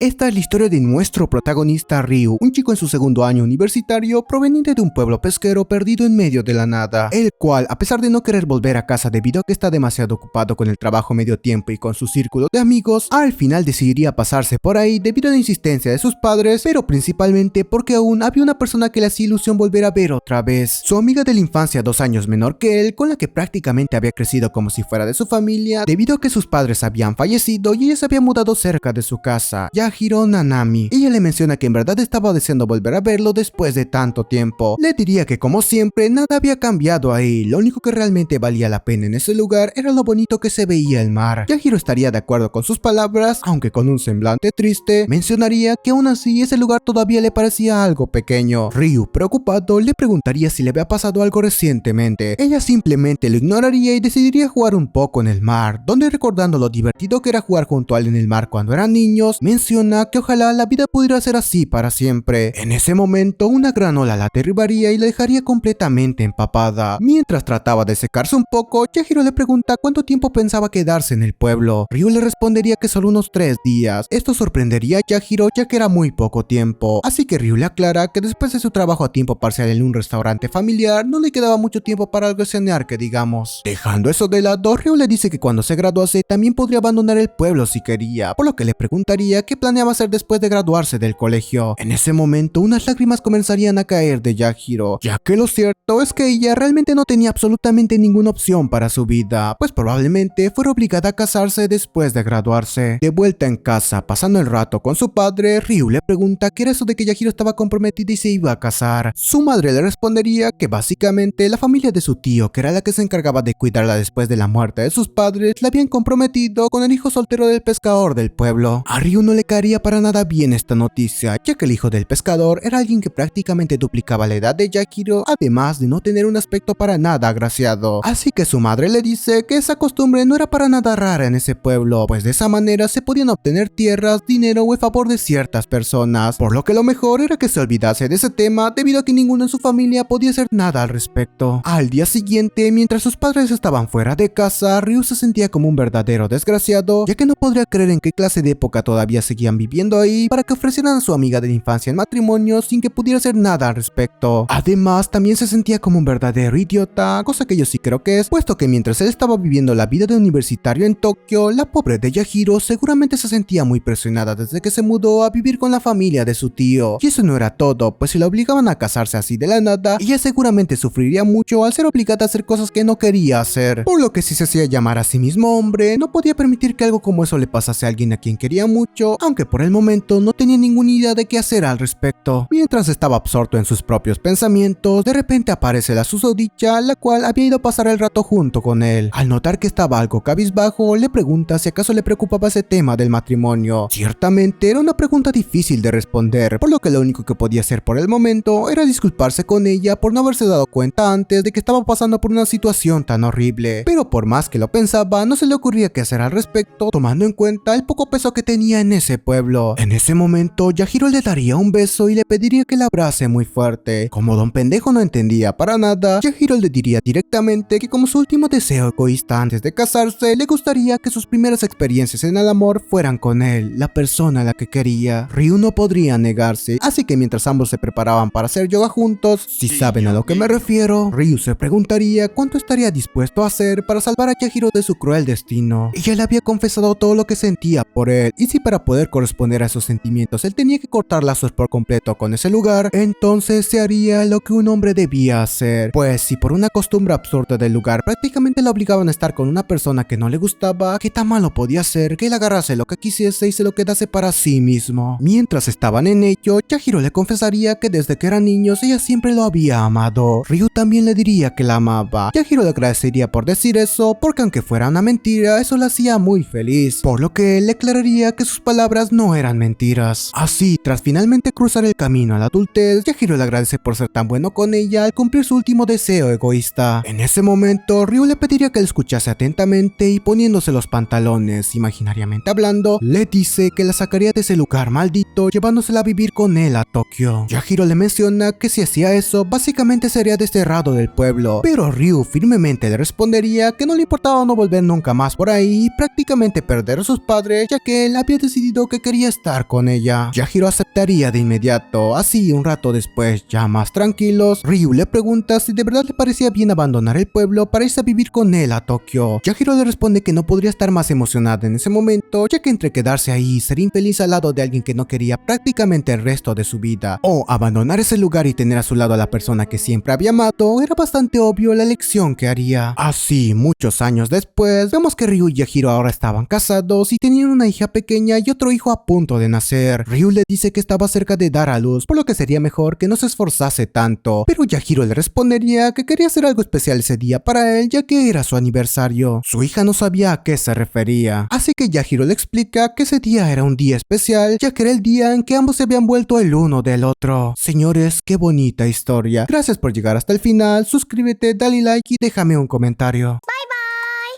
Esta es la historia de nuestro protagonista Ryu, un chico en su segundo año universitario proveniente de un pueblo pesquero perdido en medio de la nada, el cual, a pesar de no querer volver a casa debido a que está demasiado ocupado con el trabajo medio tiempo y con su círculo de amigos, al final decidiría pasarse por ahí debido a la insistencia de sus padres, pero principalmente porque aún había una persona que le hacía ilusión volver a ver otra vez, su amiga de la infancia 2 años menor que él, con la que prácticamente había crecido como si fuera de su familia, debido a que sus padres habían fallecido y ella se había mudado cerca de su casa, Yahiro Nanami. Ella le menciona que en verdad estaba deseando volver a verlo después de tanto tiempo. Le diría que como siempre nada había cambiado ahí, lo único que realmente valía la pena en ese lugar era lo bonito que se veía el mar. Yahiro estaría de acuerdo con sus palabras, aunque con un semblante triste, mencionaría que aún así ese lugar todavía le parecía algo pequeño. Ryu, preocupado, le preguntaría si le había pasado algo recientemente. Ella simplemente lo ignoraría y decidiría jugar un poco en el mar, donde recordando lo divertido que era jugar junto a él en el mar cuando eran niños, menciona que ojalá la vida pudiera ser así para siempre. En ese momento, una gran ola la derribaría y la dejaría completamente empapada. Mientras trataba de secarse un poco, Yahiro le pregunta cuánto tiempo pensaba quedarse en el pueblo. Ryu le respondería que solo unos 3 días. Esto sorprendería a Yahiro ya que era muy poco tiempo. Así que Ryu le aclara que después de su trabajo a tiempo parcial en un restaurante familiar, no le quedaba mucho tiempo para algo cenar que digamos. Dejando eso de lado, Ryu le dice que cuando se graduase también podría abandonar el pueblo si quería, por lo que le preguntaría qué planeaba hacer después de graduarse del colegio. En ese momento, unas lágrimas comenzarían a caer de Yahiro, ya que lo cierto es que ella realmente no tenía absolutamente ninguna opción para su vida, pues probablemente fuera obligada a casarse después de graduarse. De vuelta en casa, pasando el rato con su padre, Ryu le pregunta qué era eso de que Yahiro estaba comprometida y se iba a casar. Su madre le respondería que básicamente la familia de su tío, que era la que se encargaba de cuidarla después de la muerte de sus padres, la habían comprometido con el hijo soltero del pescador del pueblo. A Ryu no le caería para nada bien esta noticia, ya que el hijo del pescador era alguien que prácticamente duplicaba la edad de Yahiro, además de no tener un aspecto para nada agraciado. Así que su madre le dice que esa costumbre no era para nada rara en ese pueblo, pues de esa manera se podían obtener tierras, dinero o el favor de ciertas personas, por lo que lo mejor era que se olvidase de ese tema debido a que ninguno en su familia podía hacer nada al respecto. Al día siguiente, mientras sus padres estaban fuera de casa, Ryu se sentía como un verdadero desgraciado, ya que no podría creer en qué clase de época todavía seguían viviendo ahí para que ofrecieran a su amiga de la infancia en matrimonio sin que pudiera hacer nada al respecto. Además, también se sentía como un verdadero idiota, cosa que yo sí creo que es, puesto que mientras él estaba viviendo la vida de universitario en Tokio, la pobre de Yahiro seguramente se sentía muy presionada desde que se mudó a vivir con la familia de su tío. Y eso no era todo, pues si la obligaban a casarse así de la nada, ella seguramente sufriría mucho al ser obligada a hacer cosas que no quería hacer, por lo que si se hacía llamar a sí mismo hombre, no podía permitir que algo como eso le pasase a alguien a quien quería mucho, aunque por el momento no tenía ninguna idea de qué hacer al respecto. Mientras estaba absorto en sus propios pensamientos, de repente aparece la susodicha, la cual había ido a pasar el rato junto con él. Al notar que estaba algo cabizbajo, le pregunta si acaso le preocupaba ese tema del matrimonio. Ciertamente era una pregunta difícil de responder, por lo que lo único que podía hacer por el momento era disculparse con ella por no haberse dado cuenta antes de que estaba pasando por una situación tan horrible. Pero por más que lo pensaba, no se le ocurría qué hacer al respecto, tomando en cuenta el poco peso que tenía en ese pueblo. En ese momento, Yahiro le daría un beso y le pediría que la abrace muy fuerte. Como don pendejo no entendía para nada, Yahiro le diría directamente que como su último deseo egoísta antes de casarse, le gustaría que sus primeras experiencias en el amor fueran con él, la persona a la que quería. Ryu no podría negarse, así que mientras ambos se preparaban para hacer yoga juntos, si saben a lo que me refiero, Ryu se preguntaría cuánto estaría dispuesto a hacer para salvar a Yahiro de su cruel destino. Ella le había confesado todo lo que sentía por él, y si para poder corresponder a esos sentimientos él tenía que cortar lazos por completo con ese lugar, entonces se haría lo que un hombre debía hacer. Pues si por una costumbre absurda del lugar prácticamente la obligaban a estar con una persona que no le gustaba, ¿qué tan malo podía ser que él agarrase lo que quisiese y se lo quedase para sí mismo? Mientras estaban en ello, Yahiro le confesaría que desde que eran niños ella siempre lo había amado. Ryu también le diría que la amaba. Yahiro le agradecería por decir eso, porque aunque fuera una mentira, eso la hacía muy feliz, por lo que él le aclararía que sus palabras no eran mentiras. Así, tras finalmente cruzar el camino a la adultez, Yahiro le agradece por ser tan bueno con ella al cumplir su último deseo egoísta. En ese momento, Ryu le pediría que le escuchase atentamente y poniéndose los pantalones, imaginariamente hablando, le dice que la sacaría de ese lugar maldito llevándosela a vivir con él a Tokio. Yahiro le menciona que si hacía eso, básicamente sería desterrado del pueblo, pero Ryu firmemente le respondería que no le importaba no volver nunca más por ahí y prácticamente perder a sus padres, ya que él había decidido que quería estar con ella. Yahiro aceptaría de inmediato. Así, un rato después, ya más tranquilos, Ryu le pregunta si de verdad le parecía bien abandonar el pueblo para irse a vivir con él a Tokio. Yahiro le responde que no podría estar más emocionada en ese momento, ya que entre quedarse ahí y ser infeliz al lado de alguien que no quería prácticamente el resto de su vida, o abandonar ese lugar y tener a su lado a la persona que siempre había amado, era bastante obvio la elección que haría. Así, muchos años después, vemos que Ryu y Yahiro ahora estaban casados y tenían una hija pequeña y otro hijo a punto de nacer. Ryu le dice que estaba cerca de dar a luz, por lo que sería mejor que no se esforzase tanto, pero Yahiro le respondería que quería hacer algo especial ese día para él, ya que era su aniversario. Su hija no sabía a qué se refería, así que Yahiro le explica que ese día era un día especial, ya que era el día en que ambos se habían vuelto el uno del otro. Señores, qué bonita historia. Gracias por llegar hasta el final, suscríbete, dale like y déjame un comentario.